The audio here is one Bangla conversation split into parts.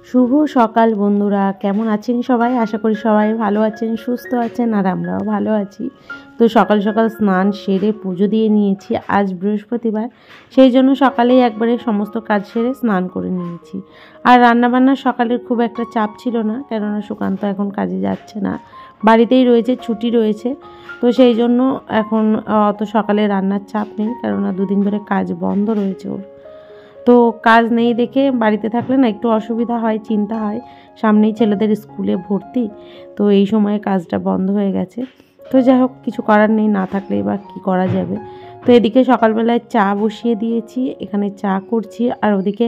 শুভ সকাল বন্ধুরা, কেমন আছেন সবাই? আশা করি সবাই ভালো আছেন, সুস্থ আছেন, আর আমরাও ভালো আছি। তো সকাল সকাল স্নান সেরে পুজো দিয়ে নিয়েছি। আজ বৃহস্পতিবার, সেই জন্য সকালেই একবারে সমস্ত কাজ সেরে স্নান করে নিয়েছি। আর রান্নাবান্নার সকালের খুব একটা চাপ ছিল না, কেননা সুকান্ত এখন কাজে যাচ্ছে না, বাড়িতেই রয়েছে, ছুটি রয়েছে। তো সেই জন্য এখন অত সকালে রান্নার চাপ নেই, কেননা দুদিন ধরে কাজ বন্ধ রয়েছে ওর। তো কাজ নেই দেখে বাড়িতে থাকলে না একটু অসুবিধা হয়, চিন্তা হয়, সামনেই ছেলেদের স্কুলে ভর্তি, তো এই সময়ে কাজটা বন্ধ হয়ে গেছে। তো যাই হোক, কিছু করার নেই, না থাকলে এবার কী করা যাবে। তো এদিকে সকালবেলায় চা বসিয়ে দিয়েছি, এখানে চা করছি, আর ওদিকে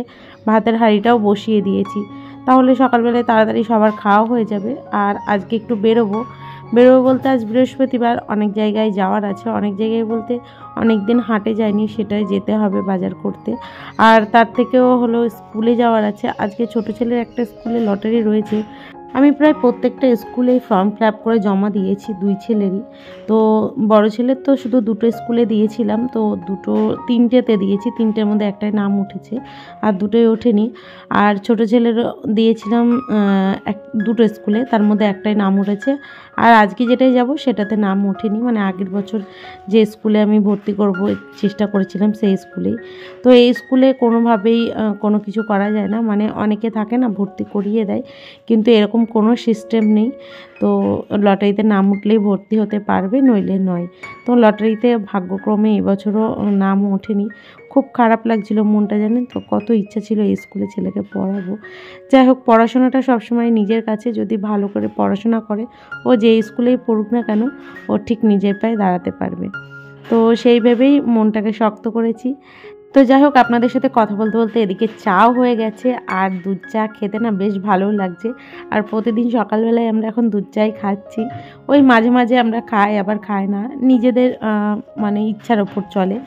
ভাতের হাঁড়িটাও বসিয়ে দিয়েছি। তাহলে সকালবেলায় তাড়াতাড়ি সবার খাওয়া হয়ে যাবে। আর আজকে একটু বেরোবো বলতে আজ বৃহস্পতিবার, অনেক জায়গায় যাওয়ার আছে। অনেক জায়গায় বলতে অনেক দিন হাটে যায়নি, সেটাই যেতে হবে বাজার করতে। আর তার থেকেও হলো স্কুলে যাওয়ার আছে। আজকে ছোট ছেলের একটা স্কুলে লটারি রয়েছে। আমি প্রায় প্রত্যেকটা স্কুলেই ফর্ম ফিল আপ করে জমা দিয়েছি, দুই ছেলেরই। তো বড় ছেলের তো শুধু দুটো স্কুলে দিয়েছিলাম, তো তিনটেতে দিয়েছি, তিনটের মধ্যে একটাই নাম উঠেছে, আর দুটোই ওঠেনি। আর ছোট ছেলের দিয়েছিলাম দুটো স্কুলে, তার মধ্যে একটাই নাম উঠেছে। আর আজকে যেটাই যাব সেটাতে নাম ওঠেনি, মানে আগের বছর যে স্কুলে আমি ভর্তি করব চেষ্টা করেছিলাম সেই স্কুলেই। তো এই স্কুলে কোনোভাবেই কোনো কিছু করা যায় না, মানে অনেকে থাকে না ভর্তি করিয়ে দেয়, কিন্তু এরকম কোনো সিস্টেম নেই। তো লটারিতে নাম উঠলেই ভর্তি হতে পারবে, নইলে নয়। তো লটারিতে ভাগ্যক্রমে এবছরও নাম ওঠেনি। খুব খারাপ লাগছিল মনটা, জানেন তো, কত ইচ্ছা ছিল এই স্কুলে ছেলেকে পড়াবো। যাই হোক, পড়াশোনাটা সবসময় নিজের কাছে, যদি ভালো করে পড়াশোনা করে ও যে স্কুলেই পড়ুক না কেন, ও ঠিক নিজের পায়ে দাঁড়াতে পারবে। তো সেই ভেবেই মনটাকে শক্ত করেছি। তো যাই হোক, আপনাদের সাথে কথা বলতে বলতে এদিকে চাও হয়ে গেছে, আর দুধ চা খেতে না বেশ ভালোও লাগছে। আর প্রতিদিন সকালবেলায় আমরা এখন দুধ চাই খাচ্ছি। ওই মাঝে মাঝে আমরা খাই, আবার খাই না, নিজেদের মানে ইচ্ছার ওপর চলে।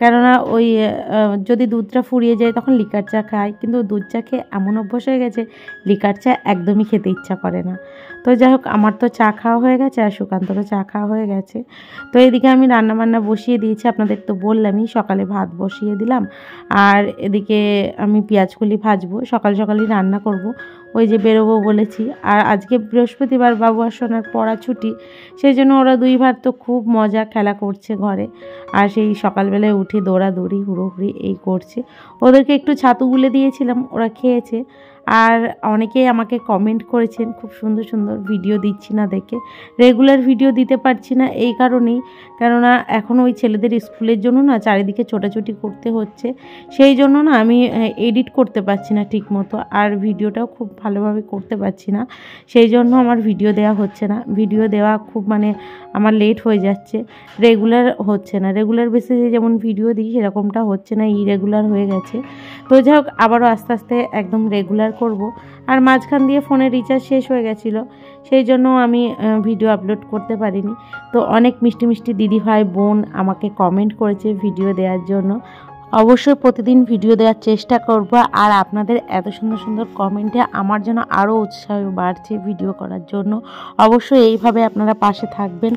কেননা ওই যদি দুধটা ফুরিয়ে যায় তখন লিকার চা খাই, কিন্তু দুধ চা খেয়ে এমন অভ্যাস হয়ে গেছে, লিকার চা একদমই খেতে ইচ্ছা করে না। তো যাই হোক, আমার তো চা খাওয়া হয়ে গেছে, আর সুকান্তরও চা খাওয়া হয়ে গেছে। তো এদিকে আমি রান্নাবান্না বসিয়ে দিয়েছি, আপনাদের তো বললামই, সকালে ভাত বসিয়ে দিলাম। আর এদিকে আমি পেঁয়াজকলি ভাজবো, সকাল সকালই রান্না করব, ওই যে বেরোবো বলেছি। আর আজকে বৃহস্পতিবার, বাবু আর সোনার পড়া ছুটি, সেই জন্য ওরা দুই ভাই তো খুব মজা খেলা করছে ঘরে। আর সেই সকালবেলায় উঠে দৌড়াদৌড়ি হুড়োহুড়ি এই করছে। ওদেরকে একটু ছাতু গুলে দিয়েছিলাম, ওরা খেয়েছে। আর অনেকেই আমাকে কমেন্ট করেছেন, খুব সুন্দর সুন্দর ভিডিও দিচ্ছি না দেখে। রেগুলার ভিডিও দিতে পারছি না এই কারণেই, কেননা এখন ওই ছেলেদের স্কুলের জন্য না চারিদিকে ছোটাছুটি করতে হচ্ছে, সেই জন্য না আমি এডিট করতে পারছি না ঠিক মতো, আর ভিডিওটাও খুব ভালোভাবে করতে পারছি না, সেই জন্য আমার ভিডিও দেওয়া হচ্ছে না। ভিডিও দেওয়া খুব মানে আমার লেট হয়ে যাচ্ছে, রেগুলার হচ্ছে না। রেগুলার বেসিসে যেমন ভিডিও দিই সেরকমটা হচ্ছে না, ইরেগুলার হয়ে গেছে। তো যাই হোক, আবারও আস্তে আস্তে একদম রেগুলার করব। আর মাঝখান দিয়ে ফোনের রিচার্জ শেষ হয়ে গেছিলো, সেই জন্য আমি ভিডিও আপলোড করতে পারিনি। তো অনেক মিষ্টি মিষ্টি দিদি ভাই বোন আমাকে কমেন্ট করেছে ভিডিও দেওয়ার জন্য। অবশ্যই প্রতিদিন ভিডিও দেওয়ার চেষ্টা করব, আর আপনাদের এত সুন্দর সুন্দর কমেন্টে আমার জন্য আরও উৎসাহ বাড়ছে ভিডিও করার জন্য। অবশ্যই এইভাবে আপনারা পাশে থাকবেন।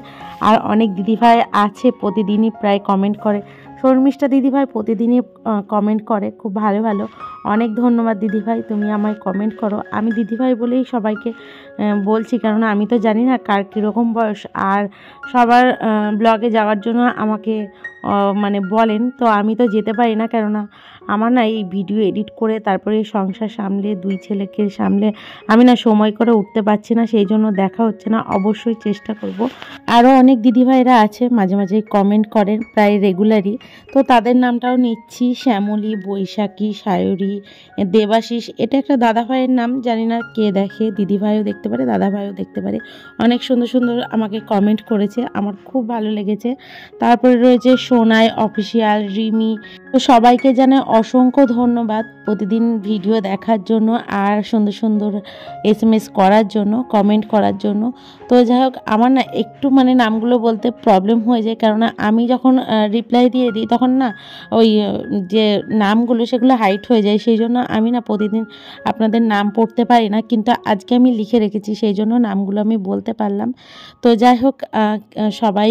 আর অনেক দিদিভাই আছে প্রতিদিনই প্রায় কমেন্ট করে, শর্মিষ্ঠা দিদিভাই প্রতিদিনই কমেন্ট করে, খুব ভালো ভালো। অনেক ধন্যবাদ দিদিভাই, তুমি আমায় কমেন্ট করো। আমি দিদিভাই বলেই সবাইকে বলছি, কেননা আমি তো জানি না কার কীরকম বয়স। আর সবার ব্লগে যাওয়ার জন্য আমাকে মানে বলেন, তো আমি তো যেতে পারি না, কেননা আমার না এই ভিডিও এডিট করে তারপরে সংসার সামলে দুই ছেলেকে সামলে আমি না সময় করে উঠতে পারছি না, সেই জন্য দেখা হচ্ছে না। অবশ্যই চেষ্টা করব। আরও অনেক দিদিভাইরা আছে মাঝে মাঝে কমেন্ট করেন প্রায় রেগুলারই, তো তাদের নামটাও নিচ্ছি: শ্যামলী, বৈশাখী, সায়রী, দেবাশিস। এটা একটা দাদাভাইয়ের নাম, জানি না কে দেখে, দিদিভাইও দেখতে পারে, দাদাভাইও দেখতে পারে। অনেক সুন্দর সুন্দর আমাকে কমেন্ট করেছে, আমার খুব ভালো লেগেছে। তারপরে রয়েছে সোনাই অফিসিয়াল, রিমি। তো সবাইকে জানাই অসংখ্য ধন্যবাদ প্রতিদিন ভিডিও দেখার জন্য, আর সুন্দর সুন্দর SMS করার জন্য, কমেন্ট করার জন্য। তো যাই হোক, আমার না একটু মানে নামগুলো বলতে প্রবলেম হয়ে যায়, কেননা আমি যখন রিপ্লাই দিয়ে দিই তখন না ওই যে নামগুলো সেগুলো হাইট হয়ে যায়, সেই জন্য আমি না প্রতিদিন আপনাদের নাম পড়তে পারি না। কিন্তু আজকে আমি লিখে রেখেছি রেখেছি, সেই জন্য নামগুলো আমি বলতে পারলাম। তো যাই হোক, সবাই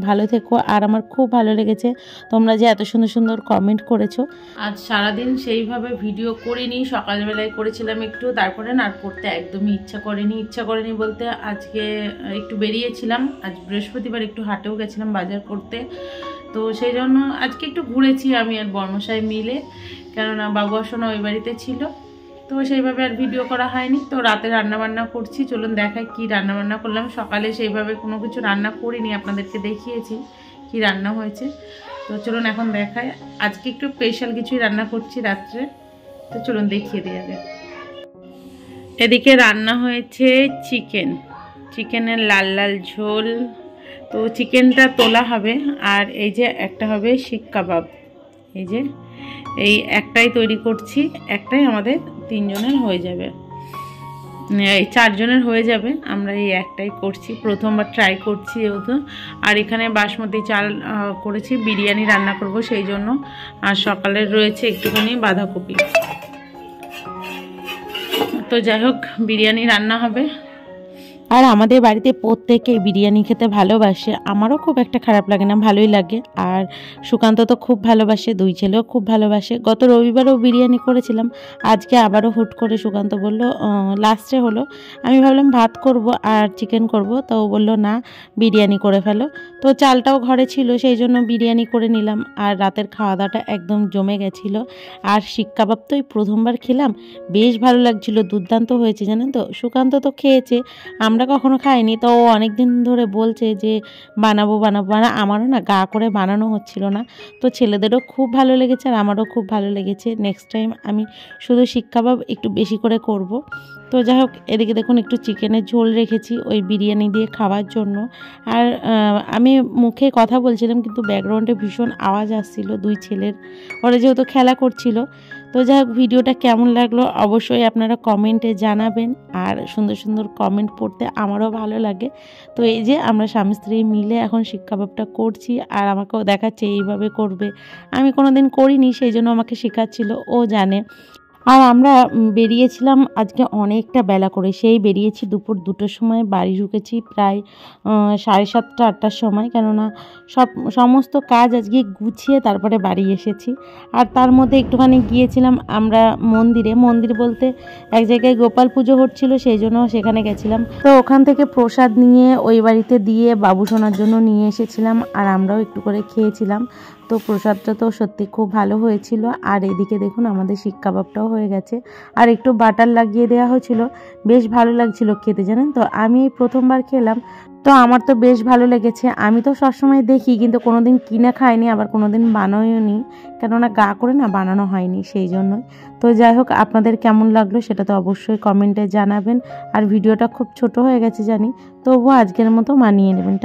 ভালো থেকো। আর আমার খুব ভালো লেগেছে তোমরা যে এত সুন্দর সুন্দর কমেন্ট করেছো। আজ সারাদিন সেইভাবে ভিডিও করিনি, সকালবেলায় করেছিলাম একটু, তারপরে না আর করতে একদমই ইচ্ছা করেনি বলতে আজকে একটু বেরিয়েছিলাম, আজ বৃহস্পতিবার, একটু হাটেও গেছিলাম বাজার করতে। তো সেই জন্য আজকে একটু ঘুরেছি আমি আর বর্মশাই মিলে, কেননা বাবু আসনা ওই বাড়িতে ছিল, তো সেইভাবে আর ভিডিও করা হয়নি। তো রাতে রান্নাবান্না করছি, চলুন দেখাই কি রান্নাবান্না করলাম। সকালে সেইভাবে কোনো কিছু রান্না করিনি, আপনাদেরকে দেখিয়েছি কি রান্না হয়েছে। তো চলুন এখন দেখাই, আজকে একটু স্পেশাল কিছুই রান্না করছি রাত্রে, তো চলুন দেখিয়ে দিয়ে যাবে। এদিকে রান্না হয়েছে চিকেনের লাল লাল ঝোল, তো চিকেনটা তোলা হবে, আর এই যে একটা হবে শিক কাবাব, এই একটাই তৈরি করছি, একটাই আমাদের 3 জনের হয়ে যাবে, এই 4 জনের হয়ে যাবে। আমরা এই একটাই করছি, প্রথমবার ট্রাই করছি যেহেতু। আর এখানে বাসমতি চাল করেছি, বিরিয়ানি রান্না করব সেই জন্য। আর সকালের রয়েছে একটুখানি বাঁধাকপি। তো যাই হোক, বিরিয়ানি রান্না হবে। আর আমাদের বাড়িতে প্রত্যেকে বিরিয়ানি খেতে ভালোবাসে, আমারও খুব একটা খারাপ লাগে না, ভালোই লাগে। আর সুকান্ত তো খুব ভালোবাসে, 2 ছেলেও খুব ভালোবাসে। গত রবিবারও বিরিয়ানি করেছিলাম, আজকে আবারও হুট করে সুকান্ত বলল, লাস্টে হলো, আমি ভাবলাম ভাত করব আর চিকেন করব, তো ও বললো না বিরিয়ানি করে ফেলো। তো চালটাও ঘরে ছিল, সেই জন্য বিরিয়ানি করে নিলাম। আর রাতের খাওয়া দাওয়াটা একদম জমে গেছিলো। আর শিক কাবাব তো এই প্রথমবার খেলাম, বেশ ভালো লাগছিল, দুর্দান্ত হয়েছে জানেন তো। সুকান্ত তো খেয়েছে, আমরা কখনো খাইনি, তো ও অনেক দিন ধরে বলছে যে বানাবো, আমারও না গা করে বানানো হচ্ছিল না। তো ছেলেদেরও খুব ভালো লেগেছে আর আমারও খুব ভালো লেগেছে। নেক্সট টাইম আমি শুধু শিক কাবাব একটু বেশি করে করব। তো যাই হোক, এদিকে দেখুন একটু চিকেনের ঝোল রেখেছি ওই বিরিয়ানি দিয়ে খাওয়ার জন্য। আর আমি মুখে কথা বলছিলাম, কিন্তু ব্যাকগ্রাউন্ডে ভীষণ আওয়াজ আসছিল 2 ছেলের, ওরা যেহেতু খেলা করছিল। তো যাই হোক, ভিডিওটা কেমন লাগলো অবশ্যই আপনারা কমেন্টে জানাবেন। আর সুন্দর সুন্দর কমেন্ট পড়তে আমারও ভালো লাগে। তো এই যে আমরা স্বামী স্ত্রী মিলে এখন শিক কাবাবটা করছি, আর আমাকেও দেখাচ্ছে এইভাবে করবে। আমি কোনোদিন করিনি, সেই জন্য আমাকে শেখাচ্ছিল, ও জানে। আর আমরা বেরিয়েছিলাম আজকে অনেকটা বেলা করে, সেই বেরিয়েছি দুপুর 2টোর সময়, বাড়ি ঢুকেছি প্রায় 7:30 8টার সময়, কেননা সমস্ত কাজ আজকে গুছিয়ে তারপরে বাড়ি এসেছি। আর তার মধ্যে একটুখানি গিয়েছিলাম আমরা মন্দির বলতে এক জায়গায় গোপাল পুজো হচ্ছিল, সেই জন্য সেখানে গেছিলাম। তো ওখান থেকে প্রসাদ নিয়ে ওই বাড়িতে দিয়ে বাবু সোনার জন্য নিয়ে এসেছিলাম, আর আমরাও একটু করে খেয়েছিলাম। তো প্রসাদটা তো সত্যি খুব ভালো হয়েছিল। আর এদিকে দেখুন আমাদের শিক কাবাবটাও হয়ে গেছে, আর একটু বাটার লাগিয়ে দেওয়া হয়েছিল, বেশ ভালো লাগছিল খেতে জানেন তো। আমি এই প্রথমবার খেলাম, তো আমার তো বেশ ভালো লেগেছে। আমি তো সবসময় দেখি, কিন্তু কোনোদিন কিনে খাইনি, আবার কোনোদিন বানাইও নি, কেননা গা করে না বানানো হয়নি, সেই জন্যই। তো যাই হোক, আপনাদের কেমন লাগলো সেটা তো অবশ্যই কমেন্টে জানাবেন। আর ভিডিওটা খুব ছোট হয়ে গেছে জানি, তবুও আজকের মতো মানিয়ে নেবেন।